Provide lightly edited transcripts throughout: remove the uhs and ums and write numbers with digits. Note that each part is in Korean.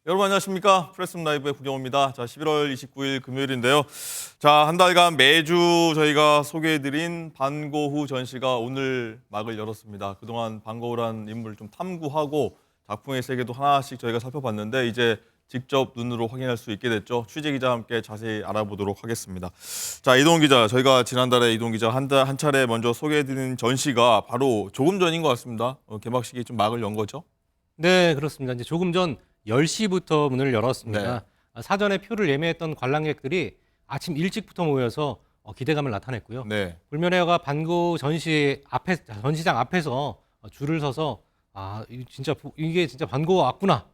여러분 안녕하십니까? 프레스룸 라이브의 구경호입니다. 자, 11월 29일 금요일인데요. 자, 한 달간 매주 저희가 소개해드린 반고흐 전시가 오늘 막을 열었습니다. 그동안 반고흐라는 인물을 좀 탐구하고 작품의 세계도 하나씩 저희가 살펴봤는데 이제 직접 눈으로 확인할 수 있게 됐죠. 취재 기자와 함께 자세히 알아보도록 하겠습니다. 자, 이동훈 기자, 저희가 지난달에 이동훈 기자 한 차례 먼저 소개해드린 전시가 바로 조금 전인 것 같습니다. 개막식이 좀 막을 연 거죠? 네, 그렇습니다. 이제 조금 전 10시부터 문을 열었습니다. 사전에 표를 예매했던 관람객들이 아침 일찍부터 모여서 기대감을 나타냈고요. 네. 불면회가 반고 전시장 앞에서 줄을 서서 이게 진짜 반고 왔구나.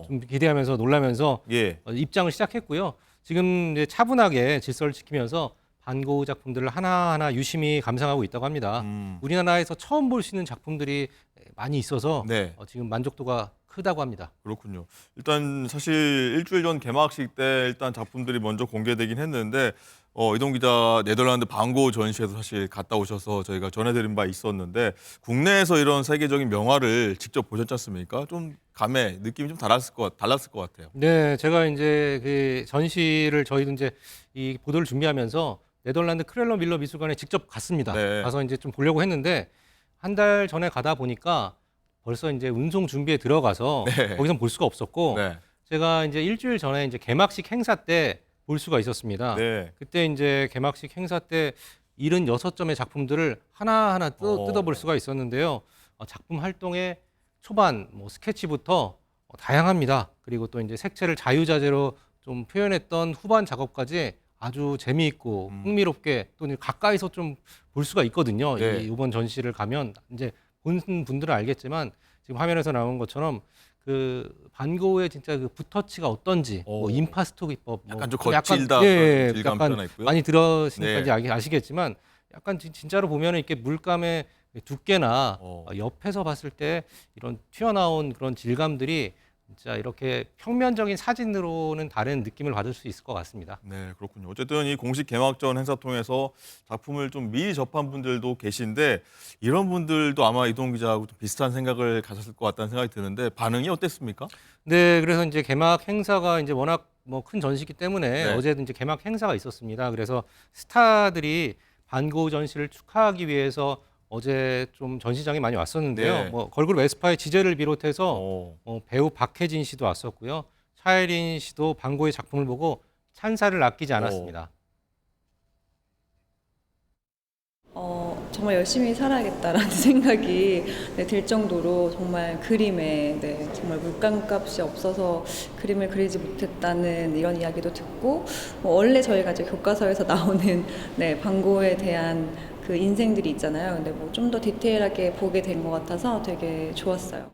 좀 기대하면서 놀라면서 예. 입장을 시작했고요. 지금 이제 차분하게 질서를 지키면서 반고 작품들을 하나하나 유심히 감상하고 있다고 합니다. 우리나라에서 처음 볼 수 있는 작품들이 많이 있어서 네. 지금 만족도가 크다고 합니다. 그렇군요. 일단 사실 일주일 전 개막식 때 일단 작품들이 먼저 공개되긴 했는데 이동 기자 네덜란드 반고 전시회도 사실 갔다 오셔서 저희가 전해드린 바 있었는데 국내에서 이런 세계적인 명화를 직접 보셨지 않습니까? 좀 감회 느낌이 좀 달랐을 것 같아요. 네, 제가 이제 그 전시를 저희도 이제 이 보도를 준비하면서 네덜란드 크렐러 밀러 미술관에 직접 갔습니다. 네. 가서 이제 좀 보려고 했는데 한 달 전에 가다 보니까 벌써 이제 운송 준비에 들어가서 네. 거기선 볼 수가 없었고 네. 제가 이제 일주일 전에 이제 개막식 행사 때 볼 수가 있었습니다. 네. 그때 이제 개막식 행사 때 76점의 작품들을 하나하나 뜯어볼 수가 있었는데요. 작품 활동의 초반 스케치부터 다양합니다. 그리고 또 이제 색채를 자유자재로 좀 표현했던 후반 작업까지 아주 재미있고 흥미롭게 또 가까이서 좀 볼 수가 있거든요. 네. 이번 전시를 가면 이제 본 분들은 알겠지만 지금 화면에서 나온 것처럼 그 반고흐의 진짜 그 붓터치가 어떤지, 임파스토 기법, 약간 좀 거칠다 질감 약간 표현했고요. 많이 들었으니까 네. 이제 아시겠지만 약간 진짜로 보면은 이렇게 물감의 두께나 옆에서 봤을 때 이런 튀어나온 그런 질감들이 진짜 이렇게 평면적인 사진으로는 다른 느낌을 받을 수 있을 것 같습니다. 네, 그렇군요. 어쨌든 이 공식 개막전 행사 통해서 작품을 좀 미리 접한 분들도 계신데 이런 분들도 아마 이동 기자하고 좀 비슷한 생각을 가졌을 것 같다는 생각이 드는데 반응이 어땠습니까? 네, 그래서 이제 개막 행사가 이제 워낙 큰 전시기 때문에 네. 어제도 이제 개막 행사가 있었습니다. 그래서 스타들이 반고흐 전시를 축하하기 위해서 어제 좀 전시장에 많이 왔었는데요. 네. 걸그룹 에스파의 지젤을 비롯해서 어. 배우 박해진 씨도 왔었고요. 차예린 씨도 반고흐의 작품을 보고 찬사를 아끼지 않았습니다. 정말 열심히 살아야겠다라는 생각이 들 정도로 정말 그림에 정말 물감값이 없어서 그림을 그리지 못했다는 이런 이야기도 듣고 원래 저희가 이제 교과서에서 나오는 반고흐에 대한 그 인생들이 있잖아요. 근데 좀 더 디테일하게 보게 된 것 같아서 되게 좋았어요.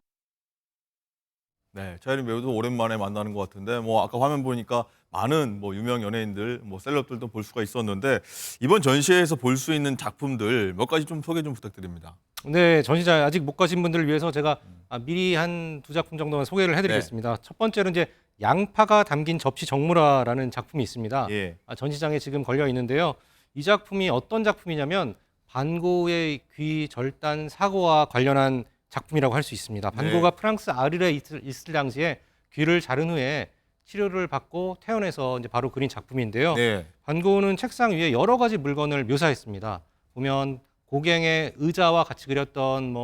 네, 차예린 배우도 오랜만에 만나는 것 같은데 아까 화면 보니까 많은 유명 연예인들, 셀럽들도 볼 수가 있었는데 이번 전시회에서 볼 수 있는 작품들 몇 가지 좀 소개 좀 부탁드립니다. 네, 전시장 아직 못 가신 분들을 위해서 제가 미리 한 두 작품 정도만 소개를 해드리겠습니다. 첫 번째는 이제 양파가 담긴 접시 정물화라는 작품이 있습니다. 예. 전시장에 지금 걸려 있는데요. 이 작품이 어떤 작품이냐면 반고흐의 귀 절단 사고와 관련한 작품이라고 할 수 있습니다. 반고흐가 프랑스 아르레 있을 당시에 귀를 자른 후에 치료를 받고 퇴원해서 이제 바로 그린 작품인데요. 네. 반고흐는 책상 위에 여러 가지 물건을 묘사했습니다. 보면 고갱의 의자와 같이 그렸던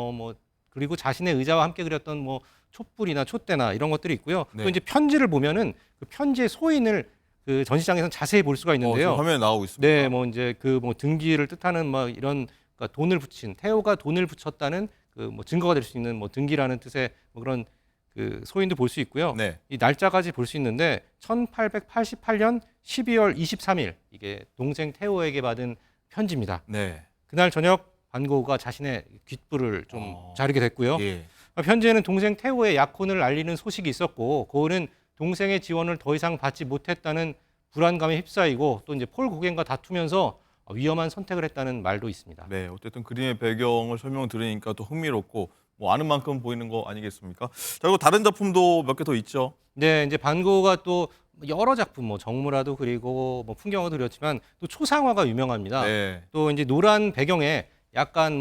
그리고 자신의 의자와 함께 그렸던 촛불이나 촛대나 이런 것들이 있고요. 네. 또 이제 편지를 보면은 그 편지의 소인을 그 전시장에서 자세히 볼 수가 있는데요. 지금 화면에 나오고 있습니다. 네, 이제 그 등기를 뜻하는 이런 그러니까 돈을 붙인 태호가 돈을 붙였다는 그 증거가 될 수 있는 등기라는 뜻의 그런 그 소인도 볼 수 있고요. 네. 이 날짜까지 볼 수 있는데 1888년 12월 23일 이게 동생 태호에게 받은 편지입니다. 네. 그날 저녁 반고흐가 자신의 귓불을 좀 자르게 됐고요. 예. 편지에는 동생 태호의 약혼을 알리는 소식이 있었고 고흐는 동생의 지원을 더 이상 받지 못했다는 불안감에 휩싸이고 또 이제 폴 고갱과 다투면서 위험한 선택을 했다는 말도 있습니다. 네, 어쨌든 그림의 배경을 설명 들으니까 또 흥미롭고 아는 만큼 보이는 거 아니겠습니까? 자, 그리고 다른 작품도 몇 개 더 있죠. 네, 이제 반고흐가 또 여러 작품 정물화도 그리고 풍경화도 그렸지만 또 초상화가 유명합니다. 네. 또 이제 노란 배경에 약간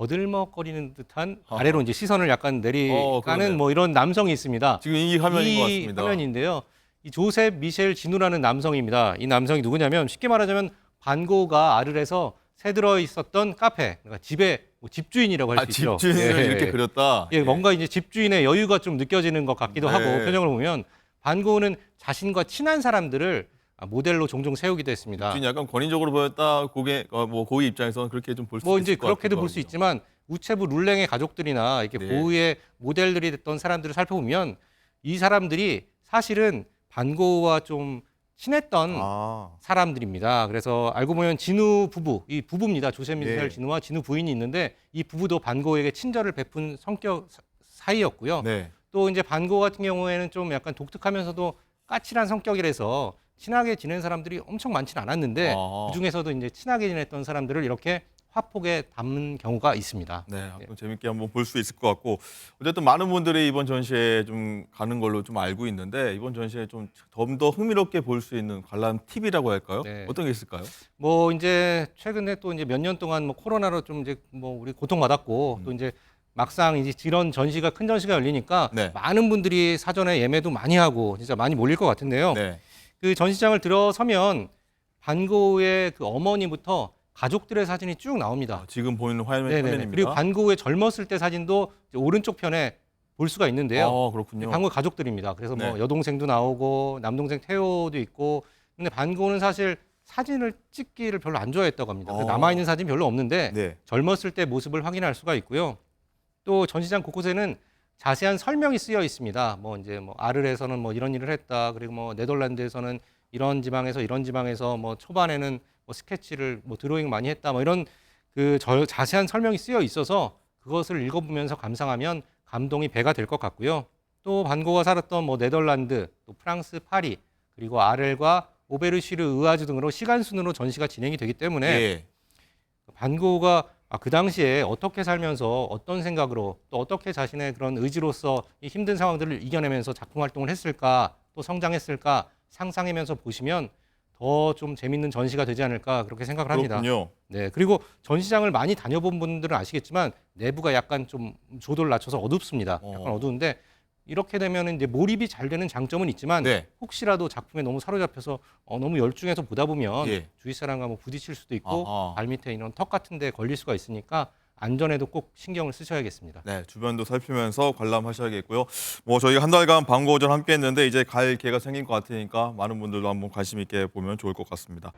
거들먹거리는 듯한 아하. 아래로 이제 시선을 약간 그러네요. 내리가는 뭐 이런 남성이 있습니다. 지금 이 화면인 것 이 같습니다. 화면인데요. 이 조셉 미셸 진우라는 남성입니다. 이 남성이 누구냐면 쉽게 말하자면 반고가 아르에서 새들어 있었던 카페, 그러니까 집의 뭐 집주인이라고 할 수 있죠. 집주인을 예. 이렇게 그렸다. 예, 뭔가 이제 집주인의 여유가 좀 느껴지는 것 같기도 네. 하고 표정을 보면 반고는 자신과 친한 사람들을 모델로 종종 세우기도 했습니다. 집주인 약간 권위적으로 보였다. 뭐 고위 입장에서는 그렇게 좀 볼 수 뭐 있을 이제 것 그렇게도 같기도 볼 수 하고요. 있지만 우체부 룰랭의 가족들이나 이렇게 네. 고유의 모델들이 됐던 사람들을 살펴보면 이 사람들이 사실은 반고와 좀 친했던 아, 사람들입니다. 그래서 알고 보면 진우 부부, 이 부부입니다. 조셉 미셸 네. 진우와 진우 부인이 있는데 이 부부도 반고에게 친절을 베푼 성격 사이였고요. 네. 또 이제 반고 같은 경우에는 좀 약간 독특하면서도 까칠한 성격이라서 친하게 지낸 사람들이 엄청 많지는 않았는데 아. 그 중에서도 이제 친하게 지냈던 사람들을 이렇게 화폭에 담은 경우가 있습니다. 네, 한번 재밌게 한번 볼 수 있을 것 같고 어쨌든 많은 분들이 이번 전시에 좀 가는 걸로 좀 알고 있는데 이번 전시에 좀 더 흥미롭게 볼 수 있는 관람 팁이라고 할까요? 네. 어떤 게 있을까요? 뭐 이제 최근에 또 이제 몇 년 동안 뭐 코로나로 좀 이제 뭐 우리 고통받았고 또 이제 막상 이제 이런 전시가 큰 전시가 열리니까 네. 많은 분들이 사전에 예매도 많이 하고 진짜 많이 몰릴 것 같은데요. 네. 그 전시장을 들어서면 반고의 그 어머니부터 가족들의 사진이 쭉 나옵니다. 지금 보이는 네네네. 화면입니다. 그리고 반고의 젊었을 때 사진도 이제 오른쪽 편에 볼 수가 있는데요. 그렇군요. 반고 가족들입니다. 그래서 뭐 네. 여동생도 나오고 남동생 태호도 있고. 근데 반고는 사실 사진을 찍기를 별로 안 좋아했다고 합니다. 그래서 남아 있는 사진 별로 없는데 네. 젊었을 때 모습을 확인할 수가 있고요. 또 전시장 곳곳에는 자세한 설명이 쓰여 있습니다. 뭐 이제 뭐 아르에서는 뭐 이런 일을 했다. 그리고 뭐 네덜란드에서는 이런 지방에서 뭐 초반에는 뭐 스케치를 뭐 드로잉 많이 했다. 뭐 이런 그 자세한 설명이 쓰여 있어서 그것을 읽어보면서 감상하면 감동이 배가 될 것 같고요. 또 반고가 살았던 뭐 네덜란드, 또 프랑스 파리, 그리고 아렐과 오베르시르 의아주 등으로 시간 순으로 전시가 진행이 되기 때문에 예. 반고가 그 당시에 어떻게 살면서 어떤 생각으로 또 어떻게 자신의 그런 의지로서 이 힘든 상황들을 이겨내면서 작품 활동을 했을까 또 성장했을까 상상하면서 보시면 더 좀 재밌는 전시가 되지 않을까 그렇게 생각을 합니다. 그렇군요. 네, 그리고 전시장을 많이 다녀본 분들은 아시겠지만 내부가 약간 좀 조도를 낮춰서 어둡습니다. 약간 어두운데 이렇게 되면 이제 몰입이 잘 되는 장점은 있지만 네. 혹시라도 작품에 너무 사로잡혀서 너무 열중해서 보다 보면 예. 주위 사람과 뭐 부딪힐 수도 있고 아하. 발 밑에 이런 턱 같은 데 걸릴 수가 있으니까 안전에도 꼭 신경을 쓰셔야겠습니다. 네, 주변도 살피면서 관람하셔야겠고요. 뭐 저희가 한 달간 방고전 함께 했는데 이제 갈 기회가 생긴 것 같으니까 많은 분들도 한번 관심 있게 보면 좋을 것 같습니다.